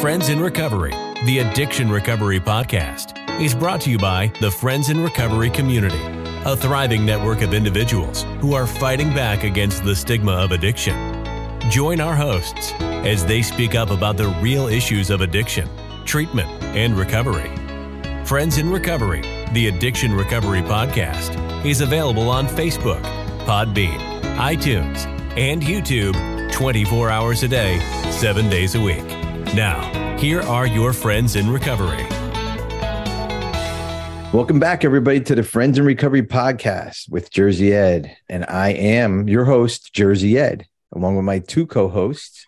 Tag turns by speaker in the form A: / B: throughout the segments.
A: Friends in Recovery, the Addiction Recovery Podcast, is brought to you by the Friends in Recovery community, a thriving network of individuals who are fighting back against the stigma of addiction. Join our hosts as they speak up about the real issues of addiction, treatment, and recovery. Friends in Recovery, the Addiction Recovery Podcast, is available on Facebook, Podbean, iTunes, and YouTube 24 hours a day, 7 days a week. Now, here are your Friends in Recovery.
B: Welcome back, everybody, to the Friends in Recovery podcast with Jersey Ed. And I am your host, Jersey Ed, along with my two co-hosts,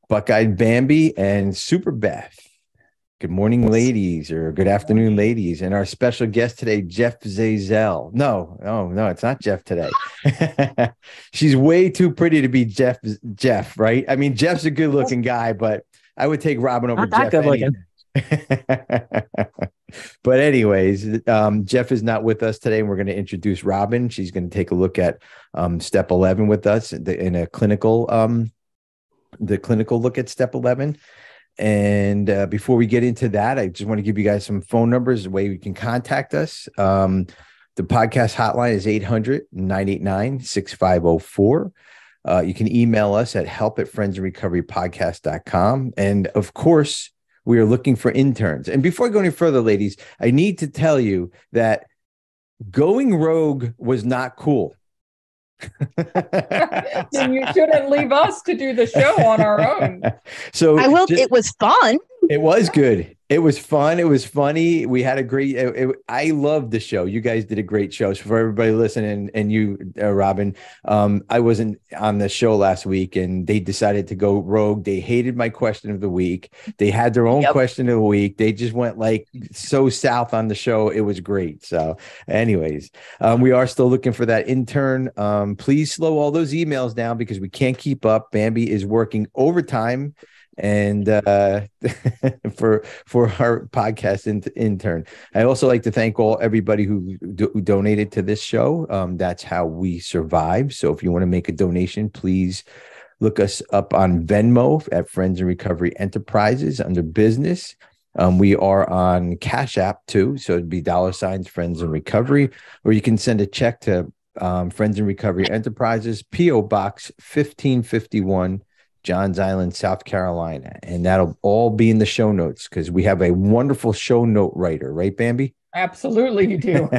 B: Buckeyed Bambi and Super Beth. Good morning, ladies, or good afternoon, ladies. And our special guest today, Jeff Zeizel. No, it's not Jeff today. She's way too pretty to be Jeff, right? I mean, Jeff's a good-looking guy, but I would take Robin over Jeff. Good looking. But anyways, Jeff is not with us today, and we're going to introduce Robin. She's going to take a look at Step 11 with us in a clinical, the clinical look at Step 11. And before we get into that, I just want to give you guys some phone numbers, the way you can contact us. The podcast hotline is 800-989-6504. You can email us at help@friendsandrecoverypodcast.com. And of course, we are looking for interns. And before I go any further, ladies, I need to tell you that going rogue was not cool.
C: Then you shouldn't leave us to do the show on our own.
B: So
D: it was fun.
B: It was good. It was fun. It was funny. We had a great, I loved the show. You guys did a great show. So for everybody listening, and you, Robin, I wasn't on the show last week, and they decided to go rogue. They hated my question of the week. They had their own question of the week. They just went like so south on the show. It was great. So anyways, we are still looking for that intern. Please slow all those emails down because we can't keep up. Bambi is working overtime and for our podcast intern. I also like to thank everybody who donated to this show. That's how we survive. So if you want to make a donation, please look us up on Venmo at Friends in Recovery Enterprises under business. We are on Cash App too, so it'd be $ Friends in Recovery, or you can send a check to Friends in Recovery Enterprises, P.O. Box 1551, Johns Island, South Carolina. And that'll all be in the show notes because we have a wonderful show note writer, right, Bambi?
C: Absolutely, you do.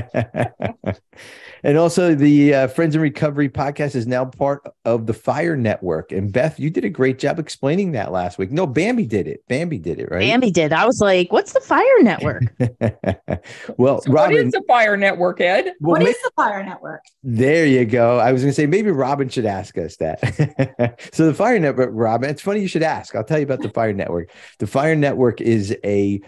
B: And also the Friends in Recovery podcast is now part of the Fire Network. And Beth, you did a great job explaining that last week. No, Bambi did it. Bambi did it, right?
D: Bambi did. I was like, what's the Fire Network?
B: Well,
C: so
B: Robin,
C: what is the Fire Network, Ed?
D: What is the Fire Network?
B: There you go. I was going to say, maybe Robin should ask us that. So the Fire Network, Robin, it's funny you should ask. I'll tell you about the Fire Network. The Fire Network is a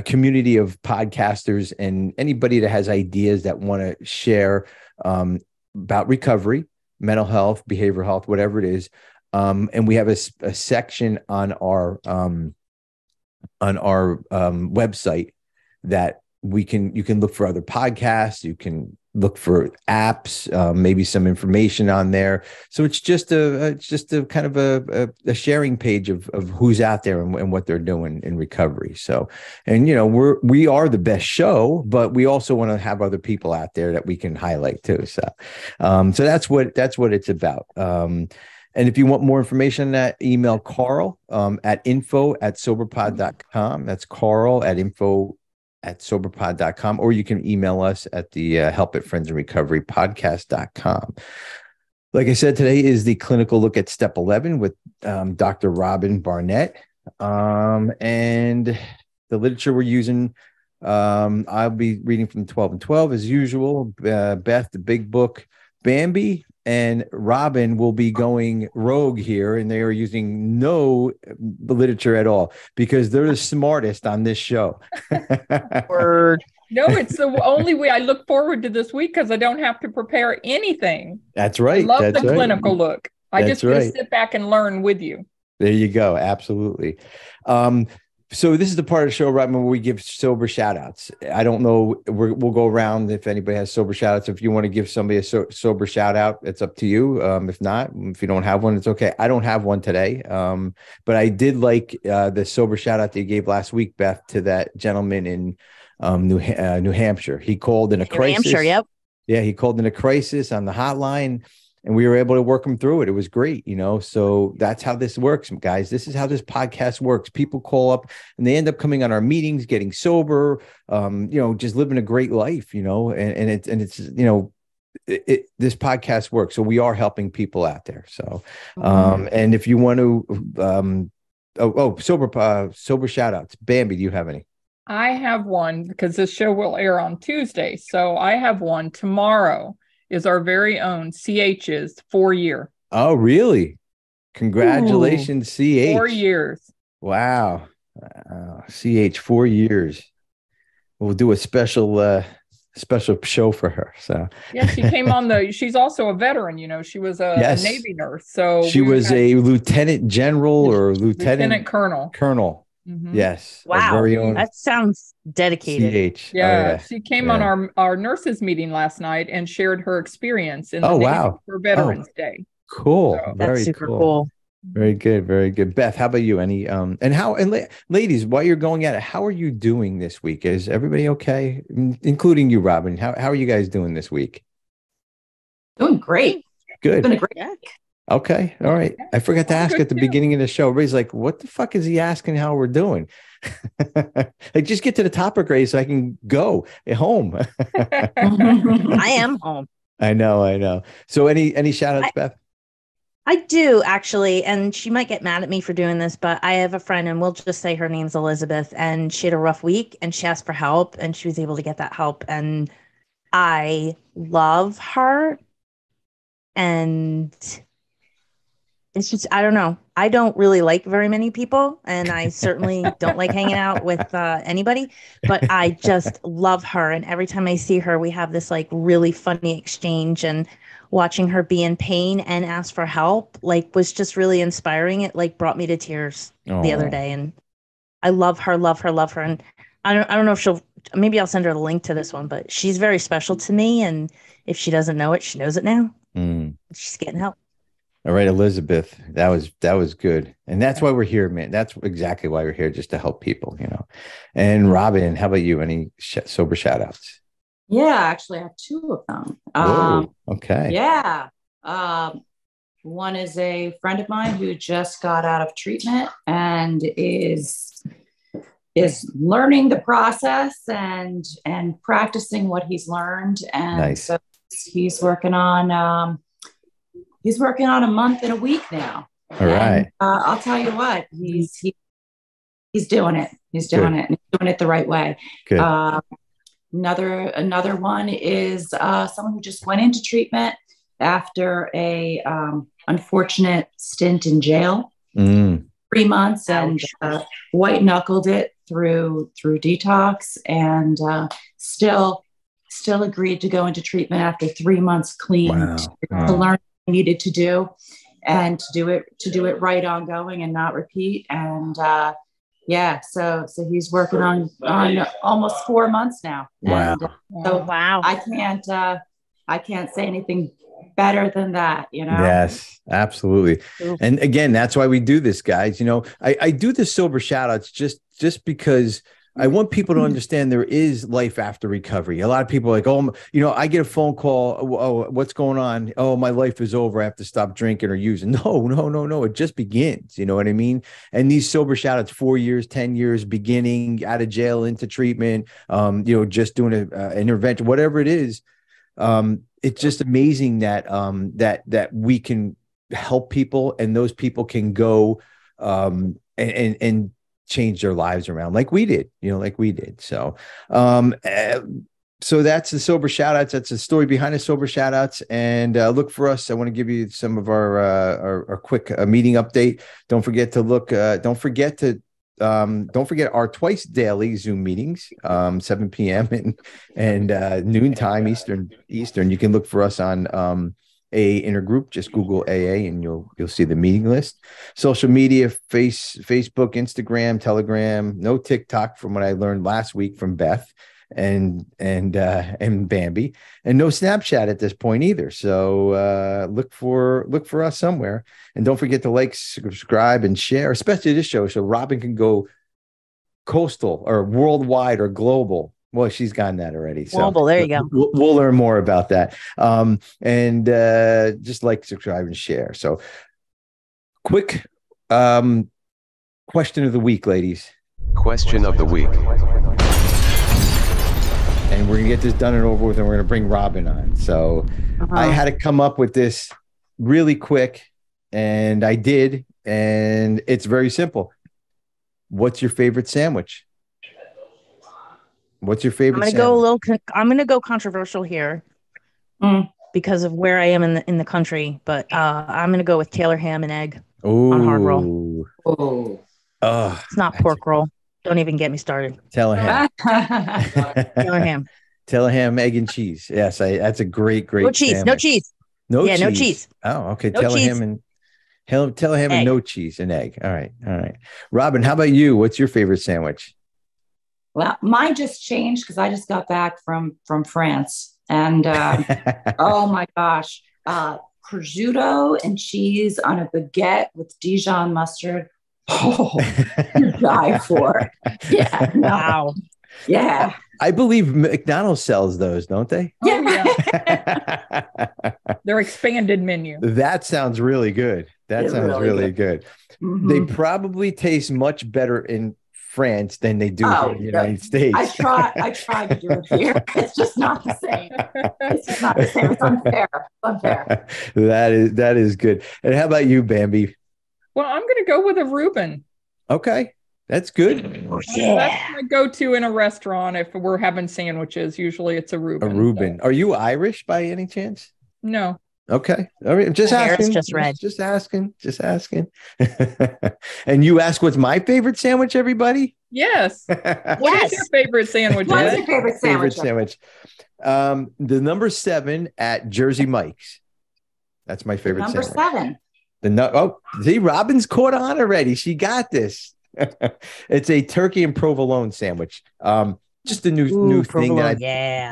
B: community of podcasters and anybody that has ideas that want to share about recovery, mental health, behavioral health, whatever it is. And we have a section on our website that you can look for other podcasts. You can look for apps, maybe some information on there. So it's just a kind of a sharing page of who's out there and what they're doing in recovery. So, and we are the best show, but we also want to have other people out there that we can highlight too. So, so that's what it's about. And if you want more information on that, email Carl at info@soberpod.com. That's Carl at info@soberpod.com, or you can email us at the help@friendsandrecoverypodcast.com. Like I said, today is the clinical look at Step 11 with Dr. Robin Barnett. And the literature we're using, I'll be reading from 12 and 12 as usual. Beth, the big book, Bambi and Robin will be going rogue here, and they are using no literature at all because they're the smartest on this show.
C: Word. No, it's the only way I look forward to this week because I don't have to prepare anything.
B: That's right.
C: I love the clinical look. I just sit back and learn with you.
B: There you go. Absolutely. So this is the part of the show, right, where we give sober shout outs. I don't know. We'll go around if anybody has sober shout outs. If you want to give somebody a sober shout out, it's up to you. If not, if you don't have one, it's okay. I don't have one today. But I did like the sober shout out that you gave last week, Beth, to that gentleman in New Hampshire. He called in a crisis.
D: Hampshire, yep.
B: Yeah, he called in a crisis on the hotline. And we were able to work them through it. It was great, so that's how this works, guys. This is how this podcast works. People call up and they end up coming on our meetings, getting sober, just living a great life, and it's this podcast works. So we are helping people out there. So, and if you want to, sober shout outs, Bambi, do you have any?
C: I have one because this show will air on Tuesday. So I have one tomorrow. Is our very own CH's 4-year.
B: Oh, really? Congratulations, CH.
C: 4 years.
B: Wow. CH 4 years. We'll do a special show for her. So
C: yeah, she came on she's also a veteran, she was a Navy nurse. So
B: she was a lieutenant general or lieutenant colonel.
C: Mm-hmm.
B: Yes.
D: Wow.
B: Very own
D: that sounds dedicated.
B: CH.
C: Yeah. She came on our nurses meeting last night and shared her experience in the Navy for Veterans Day.
B: Cool.
C: So,
B: very
D: super cool.
B: Very good. Very good. Beth, how about you? Any ladies, while you're going at it, how are you doing this week? Is everybody okay? Including you, Robin. How are you guys doing this week?
E: Doing great.
B: Good.
E: It's been a great week.
B: Okay. All right. I forgot to ask at the beginning of the show. Everybody's like, what the fuck is he asking how we're doing? Like, just get to the topic, Ray, so I can go home.
D: I am home.
B: I know. So any shout outs, Beth?
D: I do actually. And she might get mad at me for doing this, but I have a friend and we'll just say her name's Elizabeth, and she had a rough week and she asked for help and she was able to get that help. And I love her. And it's just, I don't know. I don't really like very many people, and I certainly don't like hanging out with anybody, but I just love her. And every time I see her, we have this like really funny exchange, and watching her be in pain and ask for help, was just really inspiring. It brought me to tears the other day, and I love her. And I don't know if maybe I'll send her the link to this one, but she's very special to me. And if she doesn't know it, she knows it now. She's getting help.
B: All right, Elizabeth, that was good. And that's why we're here, man. That's exactly why we're here, just to help people, And Robin, how about you? Any sober shout outs?
E: Yeah, actually I have 2 of them.
B: Okay.
E: Yeah. One is a friend of mine who just got out of treatment and is learning the process and practicing what he's learned. And
B: nice.
E: So he's working on a month and a week now.
B: All right.
E: And, I'll tell you what, he's doing it. He's doing it. And he's doing it the right way.
B: Good.
E: Another one is someone who just went into treatment after a unfortunate stint in jail, 3 months, and white knuckled it through detox, and still agreed to go into treatment after 3 months clean.
B: Wow.
E: To learn what he needed to do, and to do it right ongoing and not repeat. And so he's working on almost 4 months now.
B: Wow.
E: And, so
D: wow.
E: I can't say anything better than that,
B: Yes, absolutely. And again, that's why we do this, guys. I do the sober shout outs just because I want people to understand there is life after recovery. A lot of people are like, I get a phone call. Oh, what's going on? Oh, my life is over. I have to stop drinking or using. No. It just begins. You know what I mean? And these sober shout outs, 4 years, 10 years, beginning out of jail into treatment, just doing an intervention, whatever it is. It's just amazing that that we can help people, and those people can go and change their lives around like we did. So so that's the sober shout outs. That's the story behind the sober shout outs. And look for us. I want to give you some of our quick meeting update. Don't forget to look. Don't forget our twice daily Zoom meetings, 7 p.m. and noontime Eastern. You can look for us on AA Intergroup. Just Google AA and you'll see the meeting list. Social media, Facebook, Instagram, Telegram, no TikTok from what I learned last week from Beth and Bambi, and no Snapchat at this point either. So look for us somewhere, and don't forget to like, subscribe, and share, especially this show, so Robin can go coastal or worldwide or global. Well, she's gotten that already. So
D: global, there you go.
B: We'll learn more about that. And just like, subscribe, and share. So quick question of the week, ladies.
F: Question of the week.
B: And we're going to get this done and over with, and we're going to bring Robin on. So I had to come up with this really quick, and I did. And it's very simple. What's your favorite sandwich? What's your favorite sandwich?
D: I'm going to go controversial here because of where I am in the country. But I'm going to go with Taylor ham and egg on hard roll. It's not pork roll. Don't even get me started.
B: Taylor ham.
D: Taylor ham.
B: Taylor ham, egg, and cheese. Yes, that's a great
D: no cheese.
B: sandwich.
D: No cheese.
B: No
D: cheese.
B: No cheese. Oh, okay.
D: No
B: Taylor
D: cheese.
B: ham and no cheese and egg. All right. Robin, how about you? What's your favorite sandwich?
E: Well, mine just changed because I just got back from France, and oh my gosh, prosciutto and cheese on a baguette with Dijon mustard. Oh, you die for it. Yeah.
D: Wow.
E: Yeah.
B: I believe McDonald's sells those, don't they?
C: Yeah. Their expanded menu.
B: That sounds really good. That sounds really good.
E: Mm-hmm.
B: They probably taste much better in France than they do in the United States.
E: I tried to do it here. It's just not the same. It's just not the same. It's unfair.
B: That is good. And how about you, Bambi?
C: Well, I'm going to go with a Reuben.
B: Okay. That's good.
C: Yeah. That's my go-to in a restaurant if we're having sandwiches. Usually it's a Reuben.
B: A Reuben. So. Are you Irish by any chance?
C: No.
B: Okay. All right. Just asking.
D: Just red.
B: Just asking. And you ask what's my favorite sandwich, everybody?
C: Yes. What is your favorite sandwich?
E: What's your favorite
B: sandwich? The number 7 at Jersey Mike's. That's my favorite
E: number
B: sandwich.
E: 7.
B: See, Robin's caught on already. She got this. It's a turkey and provolone sandwich. Just a new thing that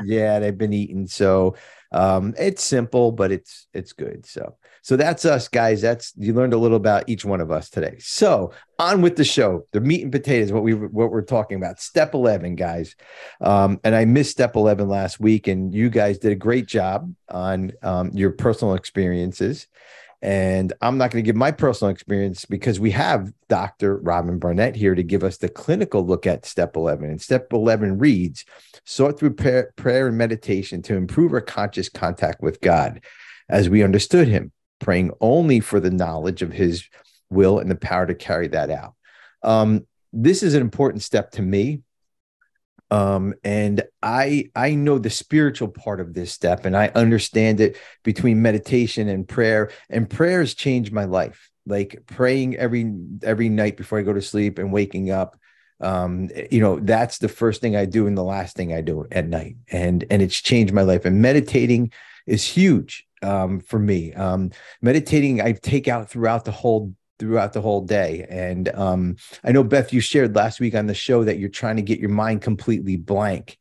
B: they've been eating. So it's simple, but it's good. So that's us, guys. You learned a little about each one of us today. So on with the show, the meat and potatoes, what we're talking about. Step 11, guys. And I missed step 11 last week, and you guys did a great job on your personal experiences. And I'm not going to give my personal experience because we have Dr. Robin Barnett here to give us the clinical look at step 11. And step 11 reads, sought through prayer and meditation to improve our conscious contact with God as we understood him, praying only for the knowledge of his will and the power to carry that out. This is an important step to me. And I know the spiritual part of this step, and I understand it between meditation and prayer has changed my life. Like praying every night before I go to sleep and waking up. That's the first thing I do and the last thing I do at night. And it's changed my life, and meditating is huge, for me. Meditating, I take out throughout the whole day. And I know, Beth, you shared last week on the show that you're trying to get your mind completely blank.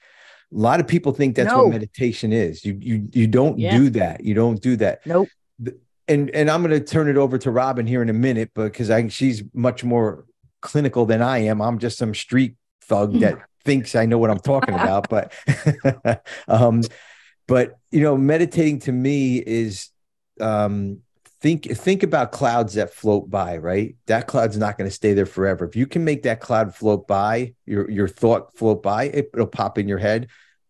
B: A lot of people think that's what meditation is. You don't do that. You don't do that.
D: Nope.
B: And I'm going to turn it over to Robin here in a minute, because she's much more clinical than I am. I'm just some street thug that thinks I know what I'm talking about. But meditating to me is, think about clouds that float by, right? That cloud's not going to stay there forever. If you can make that cloud float by, your thought float by, it'll pop in your head,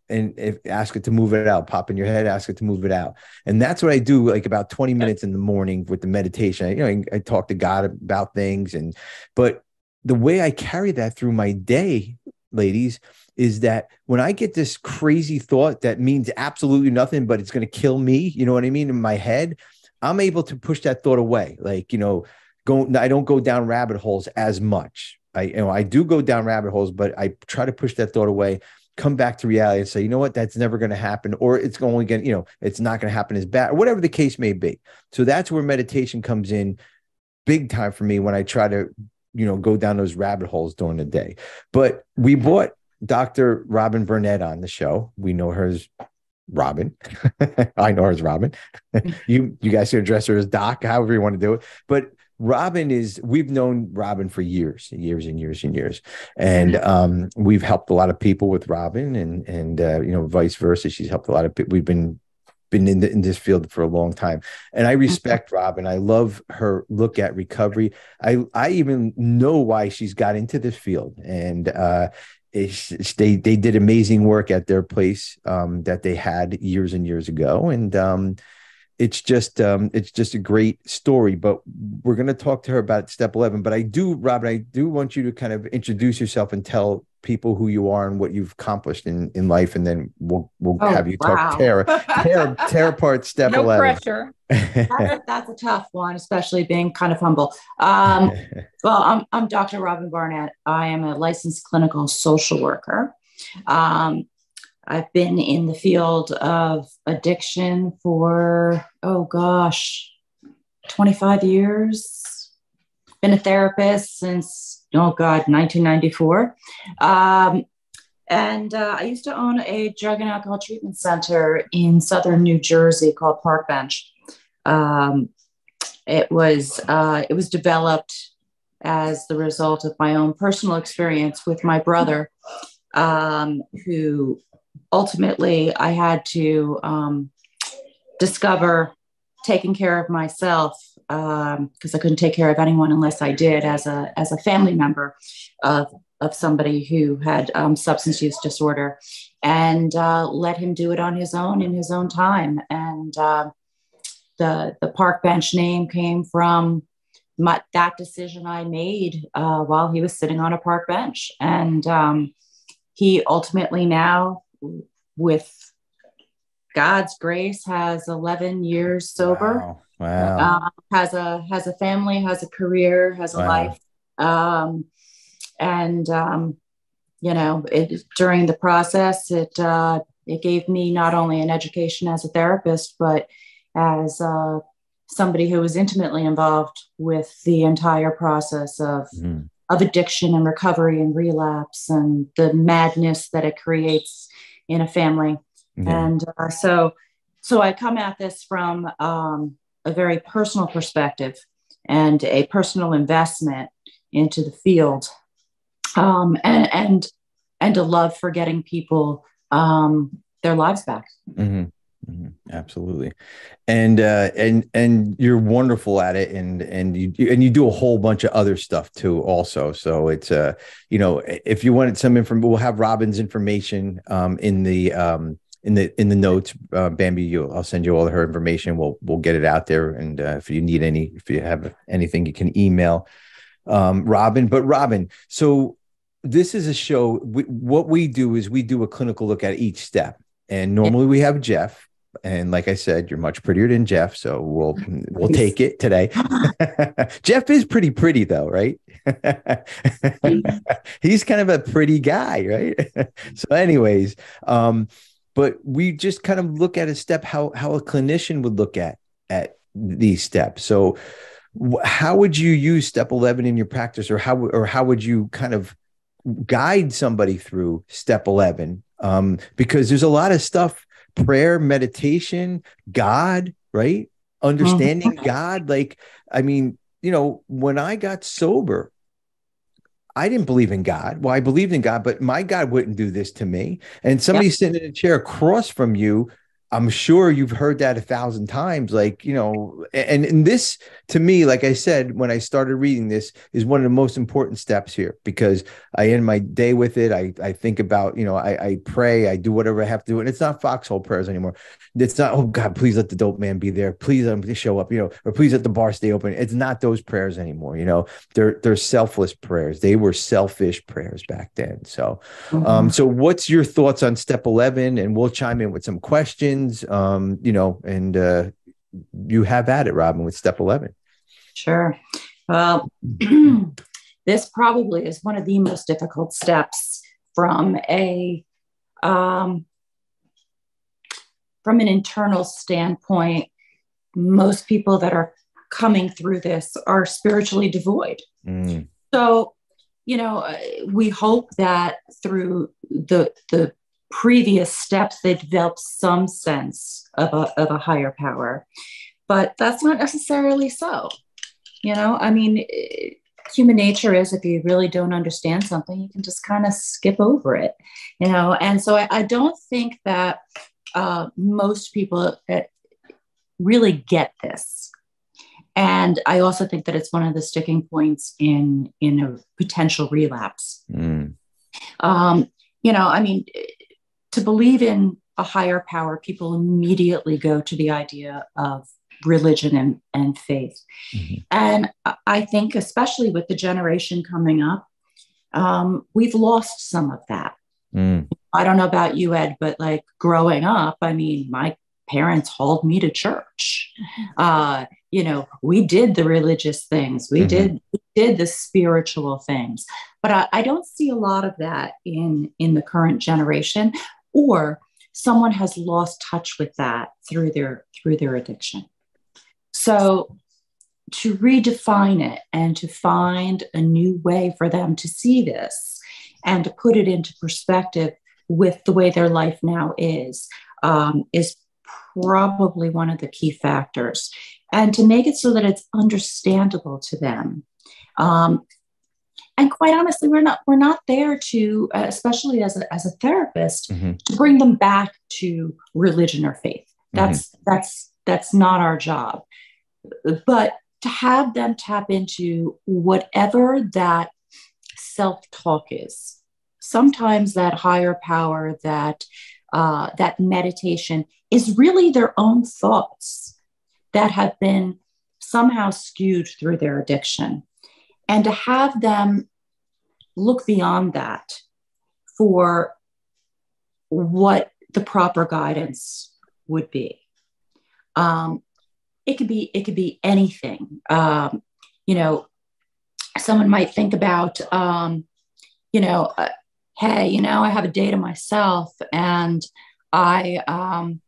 B: and ask it to move it out, pop in your head, ask it to move it out. And that's what I do, like about 20 minutes in the morning with the meditation. I talk to God about things, but the way I carry that through my day, ladies, is that when I get this crazy thought that means absolutely nothing, but it's going to kill me, you know what I mean, in my head, I'm able to push that thought away. Like, I don't go down rabbit holes as much. I do go down rabbit holes, but I try to push that thought away. come back to reality and say, you know what, that's never going to happen, or it's only going to, you know, it's not going to happen as bad, or whatever the case may be. So that's where meditation comes in big time for me when I try to, you know, go down those rabbit holes during the day. But we brought Dr. Robin Burnett on the show. We know her as Robin. I know her as Robin. You guys can address her as Doc, however you want to do it. But we've known Robin for years and years. And we've helped a lot of people with Robin, and you know, vice versa. She's helped a lot of people. We've been in this field for a long time. And I respect Robin. I love her look at recovery. I even know why she's got into this field. And they did amazing work at their place that they had years and years ago. And it's just a great story. But we're going to talk to her about step 11. But Robin, I do want you to kind of introduce yourself and tell people who you are and what you've accomplished in life, and then we'll have you talk tear apart step 11. No
C: pressure.
E: That's a tough one, especially being kind of humble. Well, I'm Dr. Robin Barnett. I am a licensed clinical social worker. I've been in the field of addiction for 25 years. Been a therapist since 1994. And I used to own a drug and alcohol treatment center in southern New Jersey called Park Bench. It was developed as the result of my own personal experience with my brother, who ultimately I had to discover taking care of myself, because I couldn't take care of anyone unless I did, as a family member of somebody who had substance use disorder, and let him do it on his own in his own time. And the Park Bench name came from that decision I made while he was sitting on a park bench. And he ultimately now, with God's grace, has 11 years sober.
B: Wow.
E: Has a family, has a career, has a life. You know, during the process, it gave me not only an education as a therapist, but as somebody who was intimately involved with the entire process of addiction and recovery and relapse and the madness that it creates in a family. Yeah. And so I come at this from a very personal perspective and a personal investment into the field, and a love for getting people their lives back. Mm-hmm.
B: Mm-hmm. Absolutely. And you're wonderful at it, and you do a whole bunch of other stuff too also. So it's you know, if you wanted some information, we'll have Robin's information in the notes. Bambi, I'll send you all her information. We'll get it out there, and if you have anything, you can email Robin. But Robin, so this is a show. What we do is we do a clinical look at each step, and normally we have Jeff. And like I said, you're much prettier than Jeff, so we'll take it today. Jeff is pretty though, right? He's kind of a pretty guy, right? So anyways, but we just kind of look at a step, how a clinician would look at these steps. So how would you use step 11 in your practice, or how would you kind of guide somebody through step 11? Because there's a lot of stuff: prayer, meditation, God, right? Understanding God. Like, I mean, you know, when I got sober, I didn't believe in God. Well, I believed in God, but my God wouldn't do this to me. And somebody sitting in a chair across from you, I'm sure you've heard that 1,000 times. Like, you know, and this, to me, like I said, when I started reading this, is one of the most important steps here, because I end my day with it. I think about, you know, I pray, I do whatever I have to do. And it's not foxhole prayers anymore. It's not, oh God, please let the dope man be there. Please let him show up, you know, or please let the bar stay open. It's not those prayers anymore. You know, they're selfless prayers. They were selfish prayers back then. So, so what's your thoughts on step 11? And we'll chime in with some questions. You know, and you have at it, Robin, with step 11.
E: Sure. Well, this probably is one of the most difficult steps from a from an internal standpoint, most people that are coming through this are spiritually devoid. So, we hope that through the previous steps, they develop some sense of a higher power, but that's not necessarily so. Human nature is, if you really don't understand something, you can just kind of skip over it, and so I don't think that most people really get this. And I also think that it's one of the sticking points in a potential relapse. To believe in a higher power, people immediately go to the idea of religion and faith. And I think, especially with the generation coming up, we've lost some of that. I don't know about you, Ed, but like growing up, my parents hauled me to church. We did the religious things. We did the spiritual things. But I don't see a lot of that in the current generation, or someone has lost touch with that through their addiction. So to redefine it and to find a new way for them to see this and to put it into perspective with the way their life now is probably one of the key factors, and to make it so that it's understandable to them. And quite honestly, we're not there to, especially as a therapist, to bring them back to religion or faith. That's not our job. But to have them tap into whatever that self-talk is. Sometimes that higher power, that meditation is really their own thoughts that have been somehow skewed through their addiction. And to have them look beyond that for what the proper guidance would be. It could be anything. Someone might think about, hey, I have a day to myself and I'm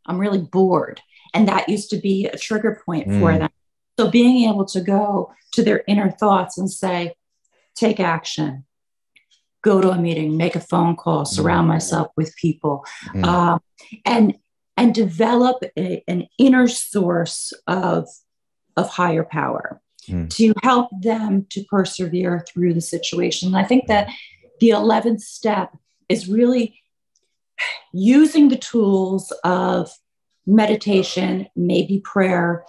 E: really bored. And that used to be a trigger point for them. So being able to go to their inner thoughts and say, take action, go to a meeting, make a phone call, surround myself with people, and develop an inner source of higher power to help them to persevere through the situation. And I think that the 11th step is really using the tools of meditation, maybe prayer,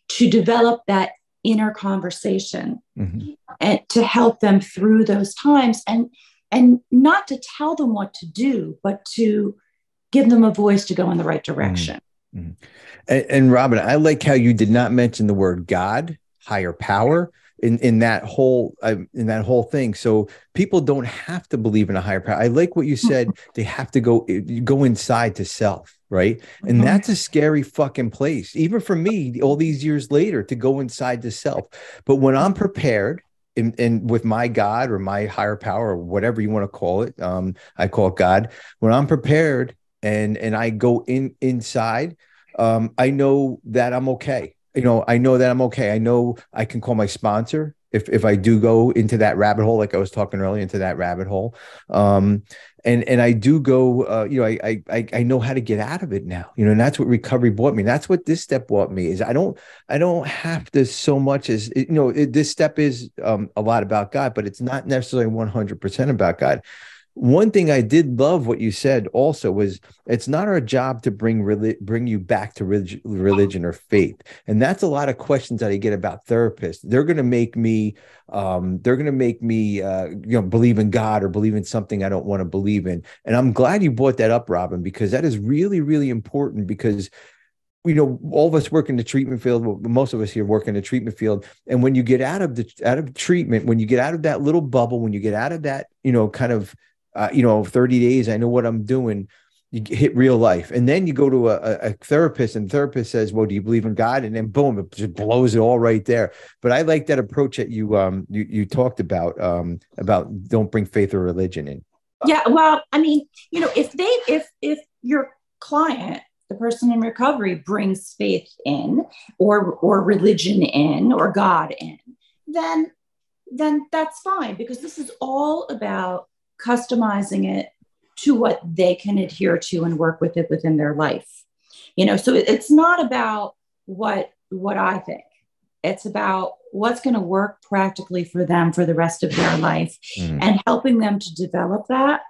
E: to develop that inner conversation and to help them through those times, and not to tell them what to do, but to give them a voice to go in the right direction.
B: And Robin, I like how you did not mention the word God, higher power in that whole thing. So people don't have to believe in a higher power. I like what you said. They have to go inside to self, right? And that's a scary fucking place, even for me, all these years later, to go inside to self. But when I'm prepared, and with my God or my higher power or whatever you want to call it, I call it God. When I'm prepared and I go inside, I know that I'm okay. I know that I'm okay. I know I can call my sponsor if I do go into that rabbit hole, like I was talking earlier, into that rabbit hole. And I do go, I know how to get out of it now, and that's what recovery brought me. That's what this step brought me is I don't have to so much as, this step is a lot about God, but it's not necessarily 100% about God. One thing I did love what you said also was it's not our job to bring you back to religion or faith. And that's a lot of questions that I get about therapists. They're going to make me believe in God or believe in something I don't want to believe in. And I'm glad you brought that up, Robin, because that is really, really important, because all of us work in the treatment field. Most of us here work in the treatment field. And when you get out of treatment, when you get out of that little bubble, when you get out of that, kind of 30 days, I know what I'm doing, you hit real life. And then you go to a therapist, and the therapist says, well, do you believe in God? And then boom, it just blows it all right there. But I like that approach that you talked about don't bring faith or religion in.
E: Yeah. Well, I mean, if your client, the person in recovery, brings faith in, or religion in, or God in, then that's fine, because this is all about customizing it to what they can adhere to and work with it within their life. So it's not about what I think. It's about what's going to work practically for them for the rest of their life, and helping them to develop that.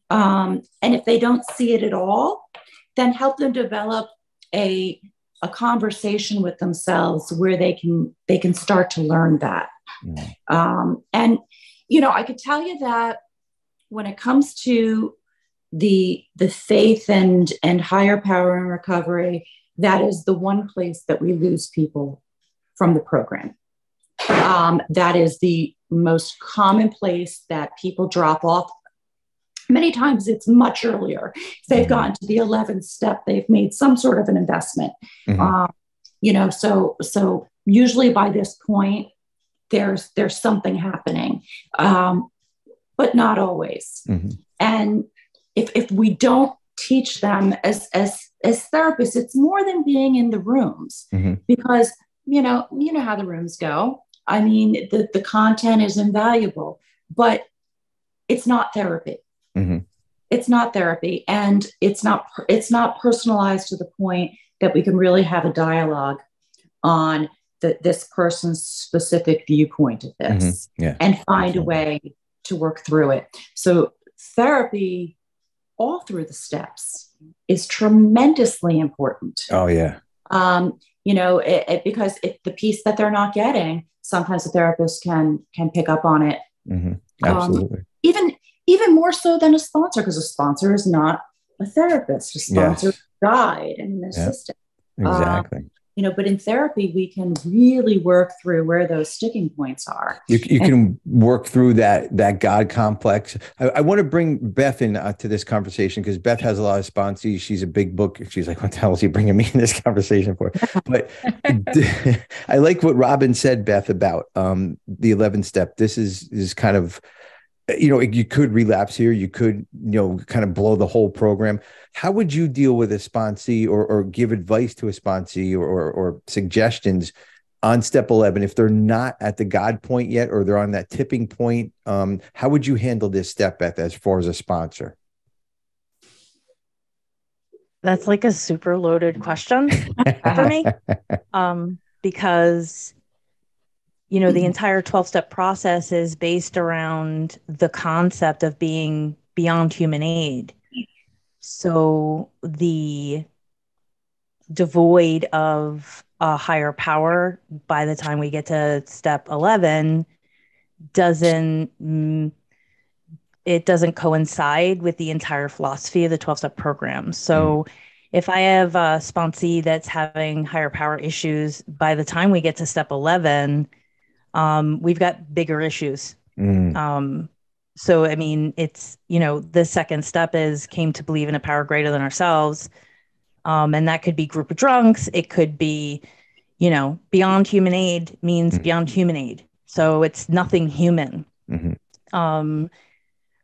E: And if they don't see it at all, then help them develop a conversation with themselves where they can start to learn that. And I could tell you that when it comes to the faith and higher power in recovery, that is the one place that we lose people from the program. That is the most common place that people drop off. Many times it's much earlier. If they've gotten to the 11th step, they've made some sort of an investment. So usually by this point, there's something happening, but not always. And if we don't teach them as therapists, it's more than being in the rooms, because you know how the rooms go. I mean, the content is invaluable, but it's not therapy. It's not therapy, and it's not personalized to the point that we can really have a dialogue on this person's specific viewpoint of this, and find a way to work through it. So therapy, all through the steps, is tremendously important.
B: Oh yeah.
E: Because if the piece that they're not getting, sometimes the therapist can pick up on it.
B: Absolutely.
E: Even more so than a sponsor, because a sponsor is not a therapist. A sponsor is a guide and an assistant.
B: Exactly.
E: But in therapy, we can really work through where those sticking points are.
B: You can work through that God complex. I want to bring Beth in to this conversation, because Beth has a lot of sponsees. She's a big book. She's like, what the hell is he bringing me in this conversation for? But I like what Robin said, Beth, about the 11th step. This is kind of, you could relapse here. You could, kind of blow the whole program. How would you deal with a sponsee, or give advice to a sponsee, or suggestions on step 11 if they're not at the God point yet, or they're on that tipping point? How would you handle this step, Beth, as far as a sponsor?
D: That's like a super loaded question for me, because the entire 12-step process is based around the concept of being beyond human aid. So the devoid of a higher power by the time we get to step 11 doesn't coincide with the entire philosophy of the 12-step program. So if I have a sponsee that's having higher power issues, by the time we get to step 11, we've got bigger issues. So, I mean, it's, the second step came to believe in a power greater than ourselves. And that could be group of drunks. It could be, beyond human aid means beyond human aid. So it's nothing human.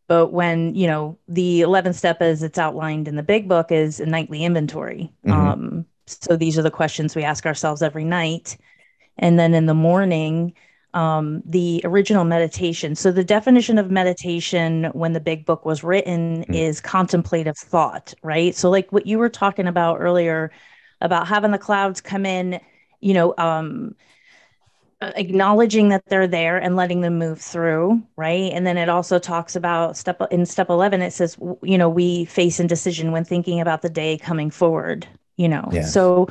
D: But when, the 11th step, as it's outlined in the big book, is a nightly inventory. So these are the questions we ask ourselves every night. And then in the morning, the original meditation. So the definition of meditation when the big book was written is contemplative thought, right? So like what you were talking about earlier about having the clouds come in, acknowledging that they're there and letting them move through, right? And then it also talks about step 11, it says, we face indecision when thinking about the day coming forward, So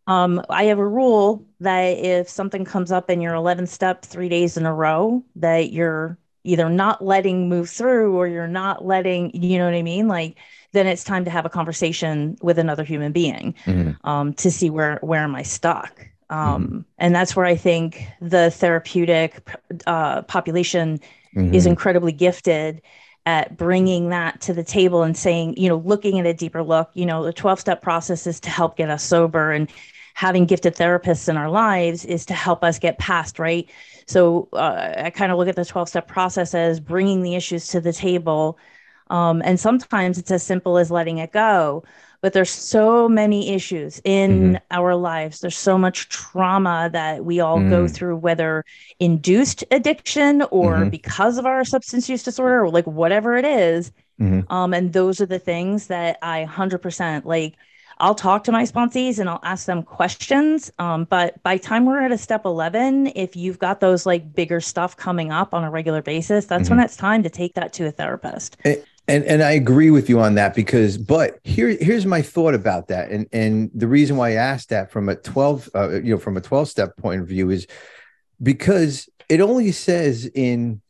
D: I have a rule that if something comes up in your 11th step 3 days in a row, that you're either not letting move through, or you're not letting, you know what I mean? Like, then it's time to have a conversation with another human being, to see where am I stuck? And that's where I think the therapeutic population is incredibly gifted at bringing that to the table and saying, looking at a deeper look. The 12-step process is to help get us sober, and having gifted therapists in our lives is to help us get past, right? So I kind of look at the 12-step process as bringing the issues to the table, And sometimes it's as simple as letting it go. But there's so many issues in our lives. There's so much trauma that we all go through, whether induced addiction or because of our substance use disorder, or like whatever it is. And those are the things that I 100% like. I'll talk to my sponsees and I'll ask them questions. But by the time we're at a step 11, if you've got those like bigger stuff coming up on a regular basis, that's when it's time to take that to a therapist.
B: And I agree with you on that but here's my thought about that. And the reason why I asked that from a 12 step point of view is because it only says in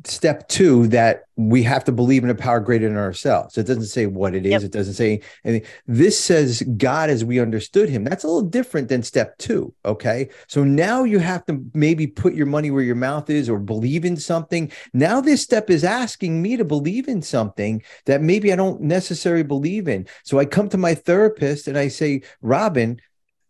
B: step 2 that we have to believe in a power greater than ourselves. It doesn't say what it is. Yep. It doesn't say anything. This says God as we understood him. That's a little different than step 2. Okay. So now you have to maybe put your money where your mouth is or believe in something. Now this step is asking me to believe in something that maybe I don't necessarily believe in. So I come to my therapist and I say, Robin,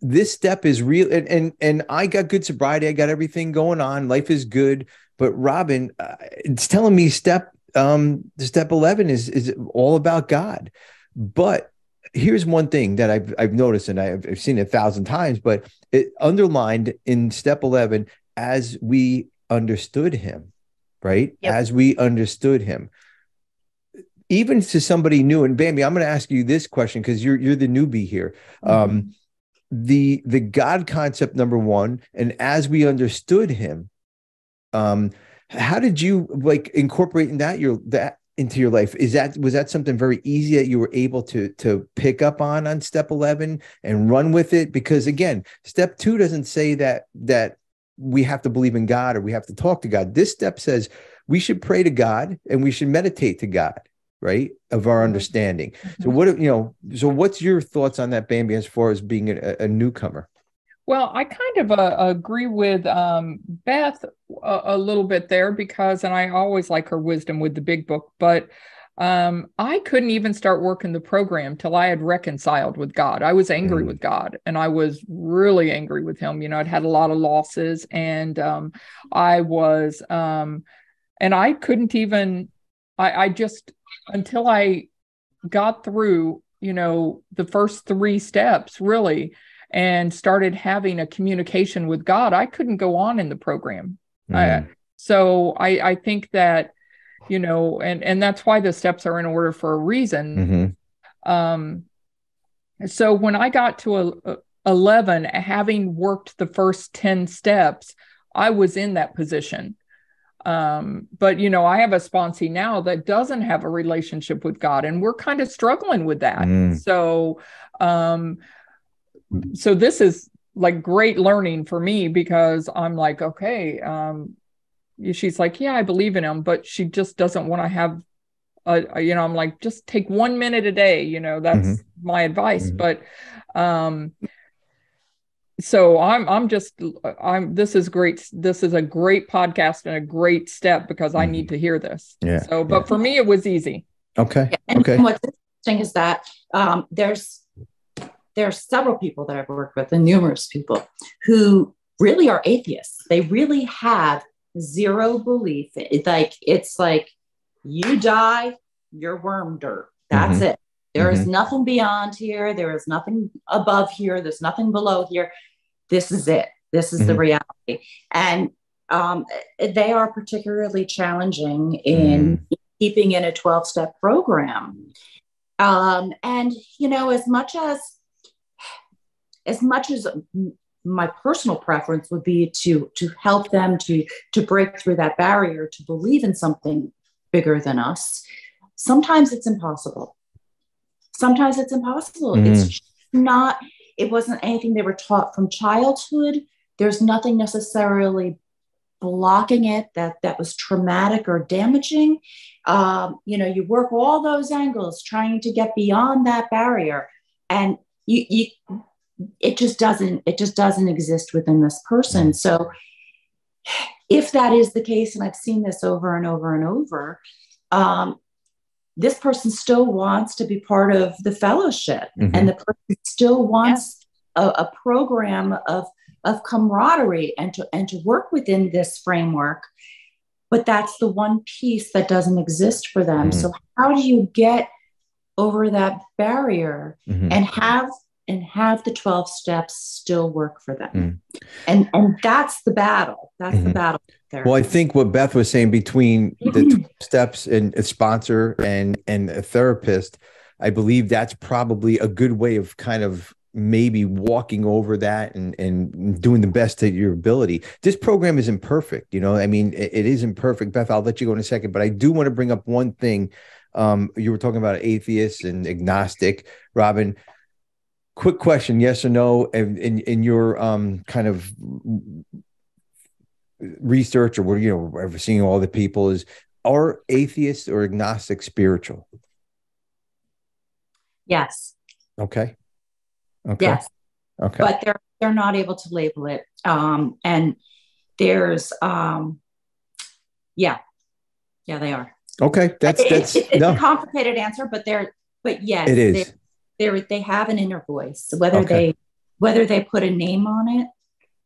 B: this step is real. And I got good sobriety. I got everything going on. Life is good. But Robin, it's telling me step 11 is all about God. But here's one thing that I've noticed, and I've seen it 1,000 times, but it underlined in step 11, as we understood him, right? Yep. As we understood him. Even to somebody new, and Bambi, I'm going to ask you this question because you're the newbie here. The God concept, number 1, and as we understood him. How did you like incorporating that into your life? Was that something very easy that you were able to pick up on step 11 and run with it? Because again, step 2 doesn't say that we have to believe in God or we have to talk to God. This step says we should pray to God and we should meditate to God, right? Of our understanding. So what's your thoughts on that, Bambi, as far as being a newcomer?
C: Well, I kind of agree with Beth a little bit there and I always like her wisdom with the big book, but I couldn't even start working the program till I had reconciled with God. I was angry with God and I was really angry with him. I'd had a lot of losses and I was, and I couldn't even, I just, until I got through, the first 3 steps really, and started having a communication with God, I couldn't go on in the program. So I think that, and that's why the steps are in order for a reason. So when I got to 11, having worked the first 10 steps, I was in that position. But, I have a sponsee now that doesn't have a relationship with God, and we're kind of struggling with that. So this is like great learning for me because I'm like, okay, she's like, yeah, I believe in him, but she just doesn't want to have I'm like, just take 1 minute a day, that's my advice. But, so this is great. This is a great podcast and a great step because I need to hear this. Yeah. So, but for me, it was easy.
B: Okay.
E: Yeah. And what's interesting is that, there are several people that I've worked with and numerous people who really are atheists. They really have zero belief. It's like you die, you're worm dirt. That's it. There is nothing beyond here. There is nothing above here. There's nothing below here. This is it. This is the reality. And they are particularly challenging in keeping in a 12-step program. And, as much as my personal preference would be to help them to break through that barrier, to believe in something bigger than us, sometimes it's impossible. It's not, it wasn't anything they were taught from childhood. There's nothing necessarily blocking it that was traumatic or damaging. You work all those angles trying to get beyond that barrier, and it just doesn't exist within this person. So if that is the case, and I've seen this over and over and over, this person still wants to be part of the fellowship, and the person still wants a program of camaraderie and to work within this framework. but that's the one piece that doesn't exist for them. So how do you get over that barrier and have the 12 steps still work for them? And that's the battle. That's the battle there.
B: Well, I think what Beth was saying, between the 12 steps and a sponsor and a therapist, I believe that's probably a good way of kind of maybe walking over that and doing the best to your ability. This program isn't perfect. I mean, it isn't perfect. Beth, I'll let you go in a second, but I do want to bring up one thing. You were talking about atheist and agnostic, Robin. Quick question, yes or no, in your kind of research, or whatever, seeing all the people, are atheists or agnostic spiritual?
E: Yes.
B: Okay.
E: Yes.
B: Okay.
E: But they're not able to label it. And there's yeah, they are.
B: Okay. It's
E: a complicated answer, but yes,
B: it is.
E: They have an inner voice, whether they put a name on it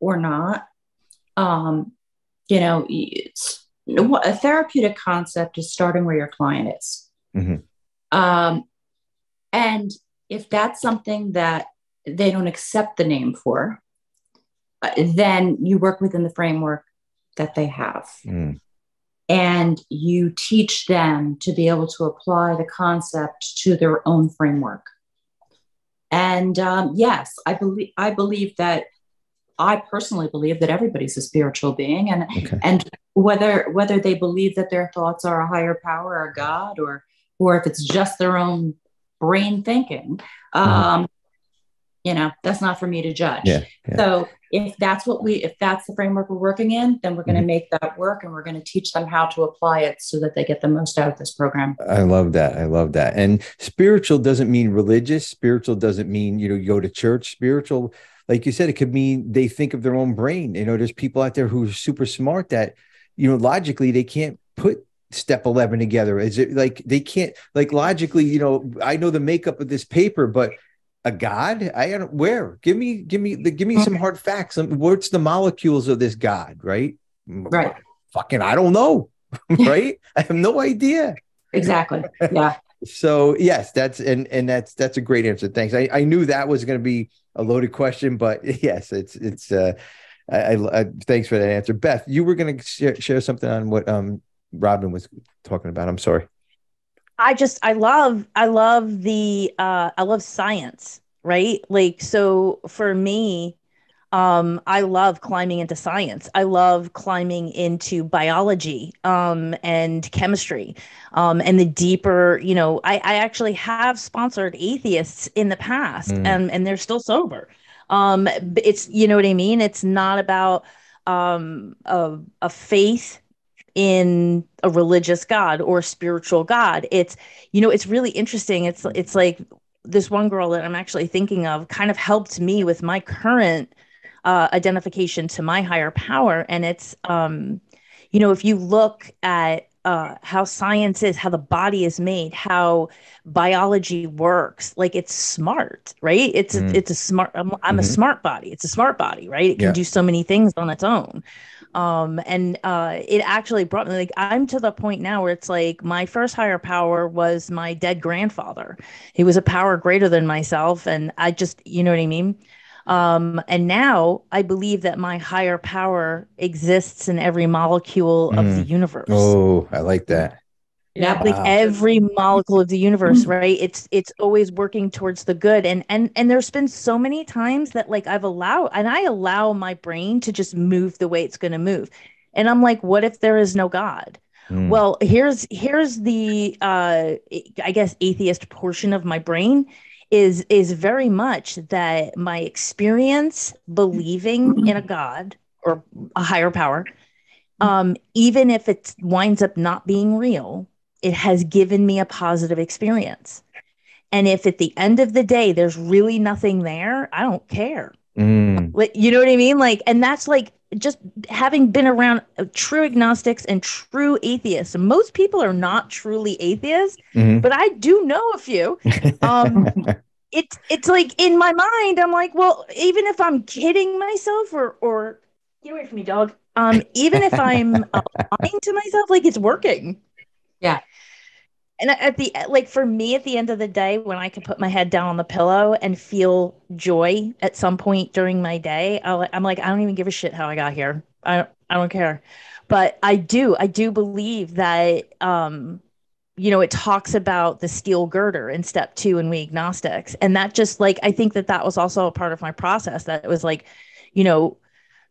E: or not. A therapeutic concept is starting where your client is. And if that's something that they don't accept the name for, then you work within the framework that they have. And you teach them to be able to apply the concept to their own framework. And yes, I personally believe that everybody's a spiritual being, and whether they believe that their thoughts are a higher power or God, or if it's just their own brain thinking, that's not for me to judge. So if that's the framework we're working in, then we're going to make that work, and we're going to teach them how to apply it so that they get the most out of this program.
B: I love that. And spiritual doesn't mean religious. Spiritual doesn't mean, you go to church. Spiritual, like you said, it could mean they think of their own brain. There's people out there who are super smart that, logically they can't put step 11 together. Is it like they can't, like, logically, I know the makeup of this paper, but a God, I don't, where? Give me some hard facts. What's the molecules of this God, right?
E: Right.
B: Fucking, I don't know. Right. I have no idea.
E: Exactly. Yeah.
B: So yes, that's a great answer. Thanks. I knew that was going to be a loaded question, but yes, it's I thanks for that answer. Beth, you were going to share something on what Robin was talking about. I'm sorry.
D: I love science, right? Like, so for me, I love climbing into science. I love climbing into biology, and chemistry, and the deeper, I actually have sponsored atheists in the past, and they're still sober. It's, what I mean? It's not about, a faith in a religious God or spiritual God. It's, it's really interesting. It's like this one girl that I'm actually thinking of kind of helped me with my current identification to my higher power. And it's, if you look at how science is, how the body is made, how biology works, like, it's smart, right? It's a smart, I'm a smart body. It's a smart body, right? It can do so many things on its own. And it actually brought me, like, I'm to the point now where it's like my first higher power was my dead grandfather. He was a power greater than myself. And I just, you know what I mean? And now I believe that my higher power exists in every molecule of the universe.
B: Oh, I like that.
E: Yeah,
D: like every molecule of the universe, right? It's always working towards the good. And there's been so many times that, like, I allow my brain to just move the way it's going to move. And I'm like, what if there is no God? Well, here's the I guess atheist portion of my brain is very much that my experience believing in a God or a higher power, even if it winds up not being real, it has given me a positive experience. And if at the end of the day, there's really nothing there, I don't care. Like, you know what I mean? Like, and that's like just having been around true agnostics and true atheists. Most people are not truly atheists, but I do know a few. It's like, in my mind, I'm like, well, even if I'm kidding myself or get away from me, dog. Even if I'm lying to myself, like it's working.
E: Yeah.
D: And at the like for me, at the end of the day, when I can put my head down on the pillow and feel joy at some point during my day, I'm like, I don't even give a shit how I got here. I don't care. But I do believe that it talks about the steel girder in step 2 in We Agnostics. And that just like, I think that that was also a part of my process, that it was like, you know,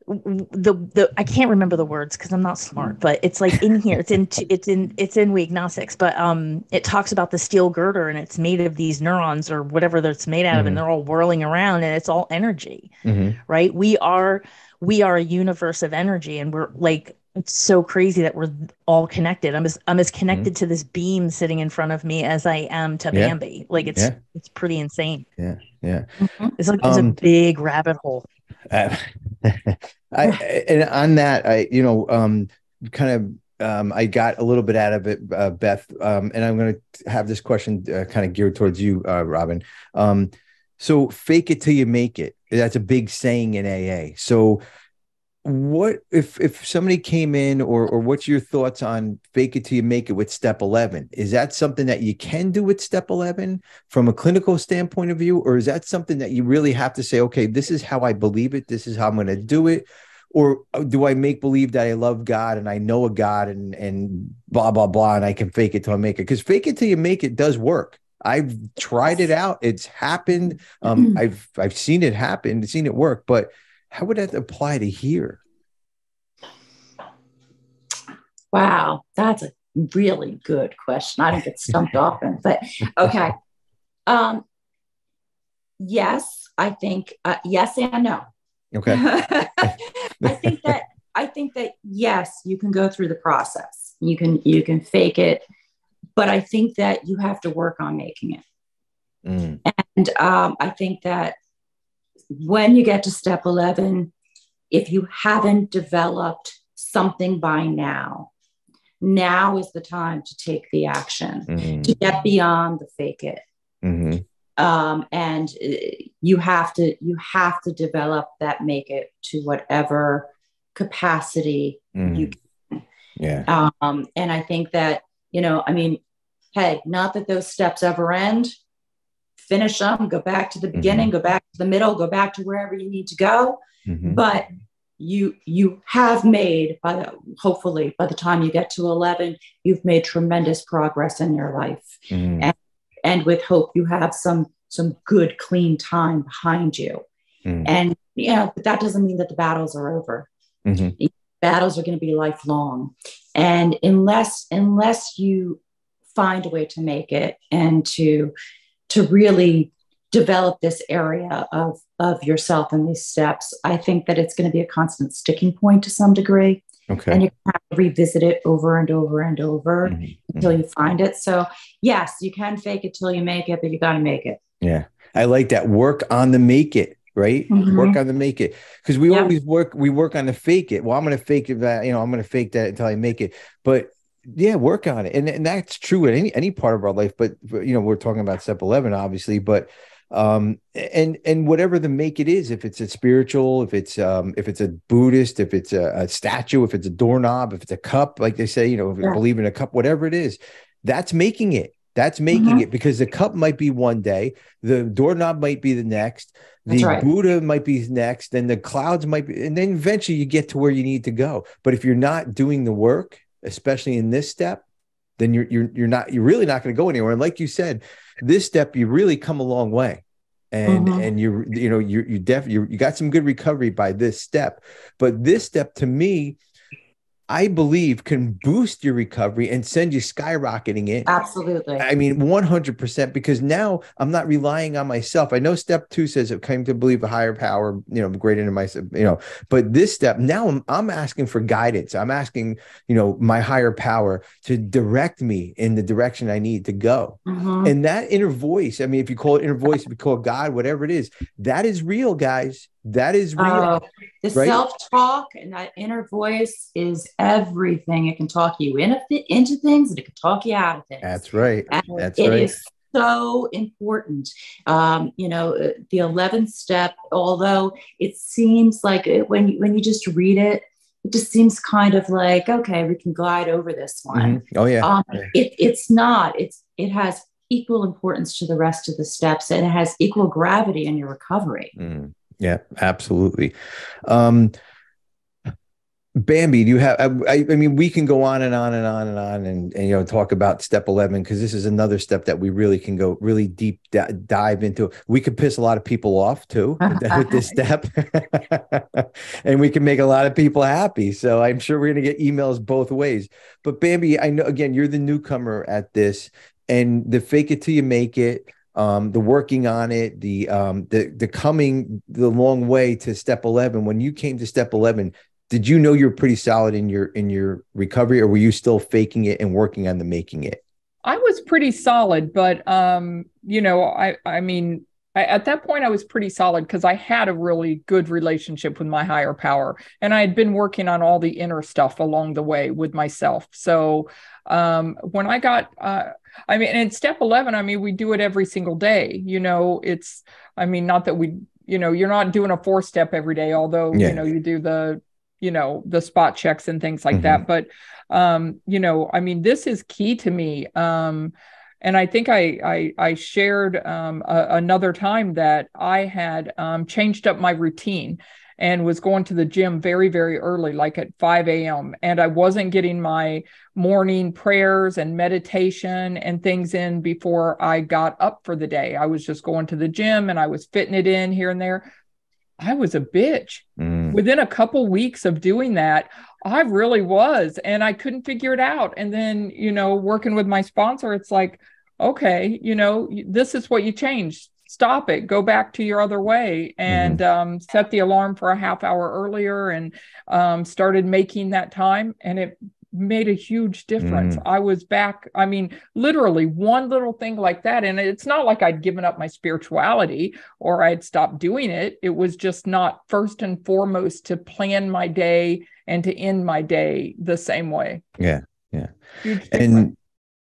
D: the I can't remember the words because I'm not smart, but it's like in here, it's in We Agnostics, but it talks about the steel girder, and it's made of these neurons or whatever that's made out of, and they're all whirling around, and it's all energy, right? We are a universe of energy, and we're like, it's so crazy that we're all connected. I'm as connected to this beam sitting in front of me as I am to Bambi. Like it's pretty insane.
B: Yeah.
D: It's like there's a big rabbit hole.
B: And on that, I got a little bit out of it, Beth, and I'm going to have this question kind of geared towards you, Robin. So fake it till you make it. That's a big saying in AA. So what if somebody came in, or what's your thoughts on fake it till you make it with step 11? Is that something that you can do with step 11 from a clinical standpoint of view, or is that something that you really have to say, okay, this is how I believe it, this is how I'm going to do it? Or do I make believe that I love God and I know a God and blah blah blah, and I can fake it till I make it? Because fake it till you make it does work. I've tried it out, it's happened. I've seen it happen, seen it work. But how would that apply to here?
E: Wow, that's a really good question. I don't get stumped often, but okay. Yes, I think yes and no.
B: Okay.
E: I think that yes, you can go through the process. You can fake it, but I think that you have to work on making it. And I think that when you get to step 11, if you haven't developed something by now is the time to take the action, to get beyond the fake it. And you have to develop that make it to whatever capacity you can.
B: Yeah.
E: And I think that, hey, not that those steps ever end. Finish them, go back to the beginning, go back to the middle, go back to wherever you need to go. But you have made, hopefully by the time you get to 11, you've made tremendous progress in your life. And with hope, you have some good, clean time behind you. And, but that doesn't mean that the battles are over. The battles are going to be lifelong. And unless you find a way to make it and to really develop this area of yourself in these steps, I think that it's going to be a constant sticking point to some degree. Okay. And you have to revisit it over and over and over until you find it. So yes, you can fake it till you make it, but you got to make it.
B: Yeah. I like that. Work on the make it, right? Work on the make it. Because we always work on the fake it. Well, I'm going to fake it that, I'm going to fake that until I make it. But yeah, work on it. And that's true in any part of our life. But we're talking about step 11, obviously, but and whatever the make it is, if it's a spiritual, if it's a Buddhist, if it's a statue, if it's a doorknob, if it's a cup, like they say, if you believe in a cup, whatever it is, that's making it. That's making it, because the cup might be one day, the doorknob might be the next, the Buddha might be next, then the clouds might be, and then eventually you get to where you need to go. But if you're not doing the work, especially in this step, then you're really not going to go anywhere. And like you said, this step, you really come a long way. And you got some good recovery by this step. But this step, to me, I believe, can boost your recovery and send you skyrocketing in.
E: Absolutely.
B: I mean, 100%, because now I'm not relying on myself. I know step 2 says it came to believe a higher power, greater than myself, but this step, now I'm asking for guidance. I'm asking, my higher power to direct me in the direction I need to go. And that inner voice, I mean, if you call it inner voice, if you call it God, whatever it is, that is real, guys. That is real.
E: The self-talk and that inner voice is everything. It can talk you into things, and it can talk you out of things.
B: That's right.
E: It is so important. The 11th step, although it seems like when you just read it, it just seems kind of like, okay, we can glide over this one.
B: Mm-hmm. Oh yeah.
E: It's not, it has equal importance to the rest of the steps, and it has equal gravity in your recovery.
B: Mm. Yeah, absolutely. Bambi, do you have, I mean, we can go on and on and on and on and you know, talk about step 11, because this is another step that we really can go really deep dive into. We could piss a lot of people off too with this step and we can make a lot of people happy. So I'm sure we're going to get emails both ways. But Bambi, I know, again, you're the newcomer at this, and the fake it till you make it, the working on it, the coming the long way to step 11. When you came to step 11, did you know you're pretty solid in your recovery, or were you still faking it and working on the making it?
C: I was pretty solid, but you know, I mean, at that point I was pretty solid because I had a really good relationship with my higher power, and I had been working on all the inner stuff along the way with myself. So when I got, I mean, in step 11, I mean, we do it every single day. You know, it's, I mean, not that we, you know, you're not doing a 4-step every day, although you know, you do the, you know, the spot checks and things like that. But, you know, I mean, this is key to me. And I think I shared another time that I had changed up my routine and was going to the gym very, very early, like at 5 a.m. And I wasn't getting my morning prayers and meditation and things in before I got up for the day. I was just going to the gym and I was fitting it in here and there. I was a bitch. Within a couple weeks of doing that, I really was, and I couldn't figure it out. And then, you know, working with my sponsor, it's like, okay, you know, this is what you changed. Stop it. Go back to your other way, and set the alarm for a half hour earlier, and started making that time. And it made a huge difference. I was back. I mean, literally one little thing like that. And it's not like I'd given up my spirituality or I'd stopped doing it. It was just not first and foremost to plan my day and to end my day the same way.
B: Yeah. Yeah.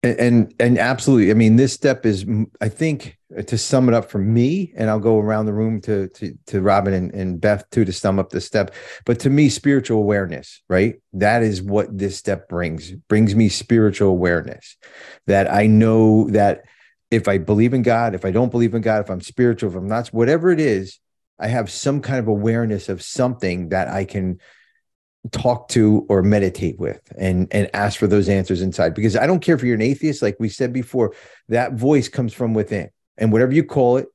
B: And absolutely. I mean, this step is, I think, to sum it up for me, and I'll go around the room to Robin and Beth too, to sum up this step. But to me, spiritual awareness, right? That is what this step brings me spiritual awareness, that I know that if I believe in God, if I don't believe in God, if I'm spiritual, if I'm not, whatever it is, I have some kind of awareness of something that I can talk to or meditate with and ask for those answers inside. Because I don't care if you're an atheist, like we said before, that voice comes from within, and whatever you call it,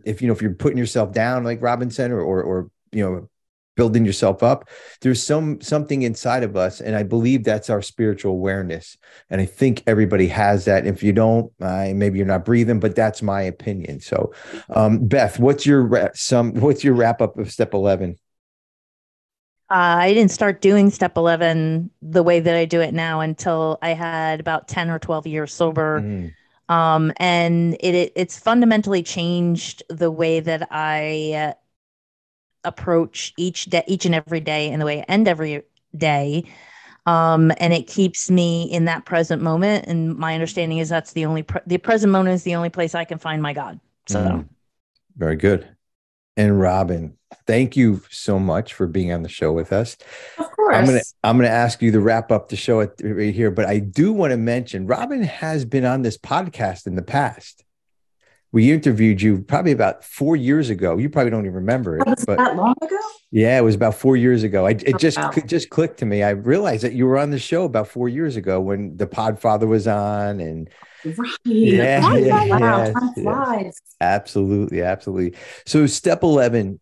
B: if you're putting yourself down, like Robin said, or you know, building yourself up, there's something inside of us. And I believe that's our spiritual awareness. And I think everybody has that. If you don't, maybe you're not breathing, but that's my opinion. So Beth, what's your wrap up of step 11?
D: I didn't start doing step 11 the way that I do it now until I had about 10 or 12 years sober. And it's fundamentally changed the way that I approach each and every day, and the way I end every day. And it keeps me in that present moment. And my understanding is that's the present moment is the only place I can find my God. So
B: very good. And Robin, thank you so much for being on the show with us.
E: Of course.
B: I'm gonna ask you to wrap up the show right here, but I do want to mention Robin has been on this podcast in the past. We interviewed you probably about 4 years ago. You probably don't even remember it.
E: Was that long ago?
B: Yeah, it was about 4 years ago. It just clicked to me. I realized that you were on the show about 4 years ago when the Podfather was on, and
E: right.
B: Yeah,
E: time flies.
B: Yes. Absolutely. So step 11,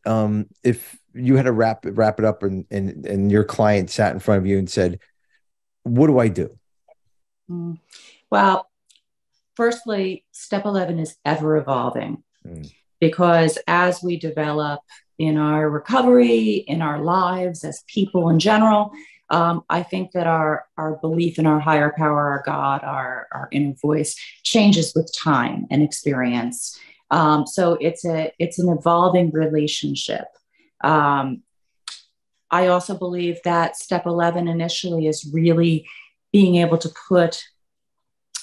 B: if you had to wrap it up and your client sat in front of you and said, what do I do?
E: Well, firstly, step 11 is ever evolving because as we develop in our recovery, in our lives, as people in general, I think that our belief in our higher power, our God, our inner voice changes with time and experience. So it's an evolving relationship. I also believe that step 11 initially is really being able to put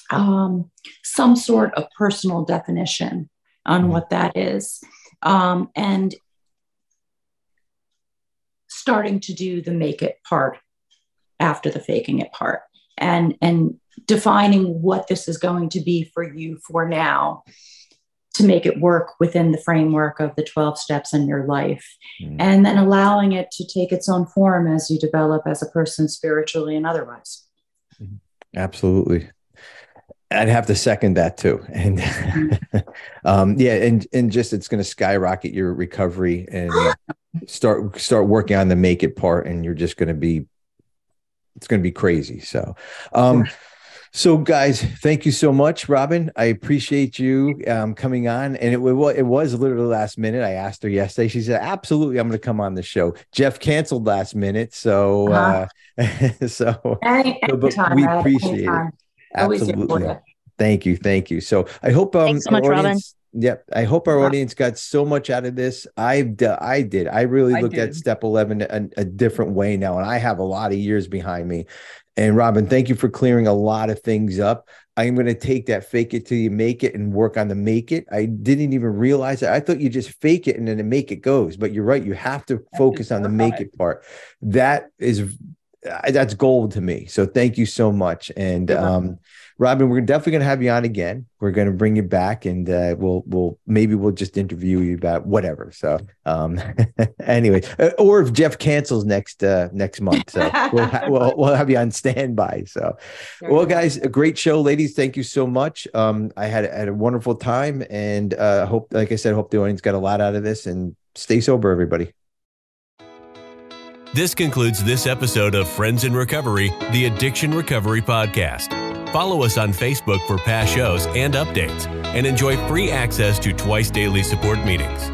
E: some sort of personal definition on what that is. And starting to do the make it part after the faking it part, and defining what this is going to be for you for now, to make it work within the framework of the 12 steps in your life. And then allowing it to take its own form as you develop as a person spiritually and otherwise.
B: Absolutely. I'd have to second that too. And and just, it's going to skyrocket your recovery and start working on the make it part. And you're just going to be, it's going to be crazy. So, so guys, thank you so much, Robin. I appreciate you coming on. And it was literally last minute. I asked her yesterday. She said, absolutely, I'm going to come on the show. Jeff canceled last minute. So, but we appreciate it. Absolutely. Thank you. So I hope
D: thanks so much, Robin.
B: Yep. I hope our audience got so much out of this. I did. I really looked at step 11 a different way now. And I have a lot of years behind me. And Robin, thank you for clearing a lot of things up. I'm going to take that fake it till you make it and work on the make it. I didn't even realize that. I thought you just fake it and then the make it goes, but you're right. You have to focus on the make it part. That's gold to me. So thank you so much. And Robin, we're definitely going to have you on again. We're going to bring you back, and we'll just interview you about whatever. So anyway, or if Jeff cancels next month, so we'll have you on standby. So, well, guys, a great show, ladies. Thank you so much. I had a wonderful time, and hope the audience got a lot out of this. And stay sober, everybody.
A: This concludes this episode of Friends in Recovery, the Addiction Recovery Podcast. Follow us on Facebook for past shows and updates, and enjoy free access to twice daily support meetings.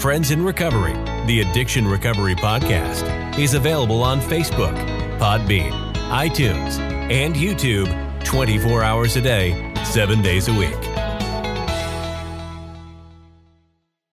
A: Friends in Recovery, the Addiction Recovery Podcast, is available on Facebook, Podbean, iTunes, and YouTube 24 hours a day, 7 days a week.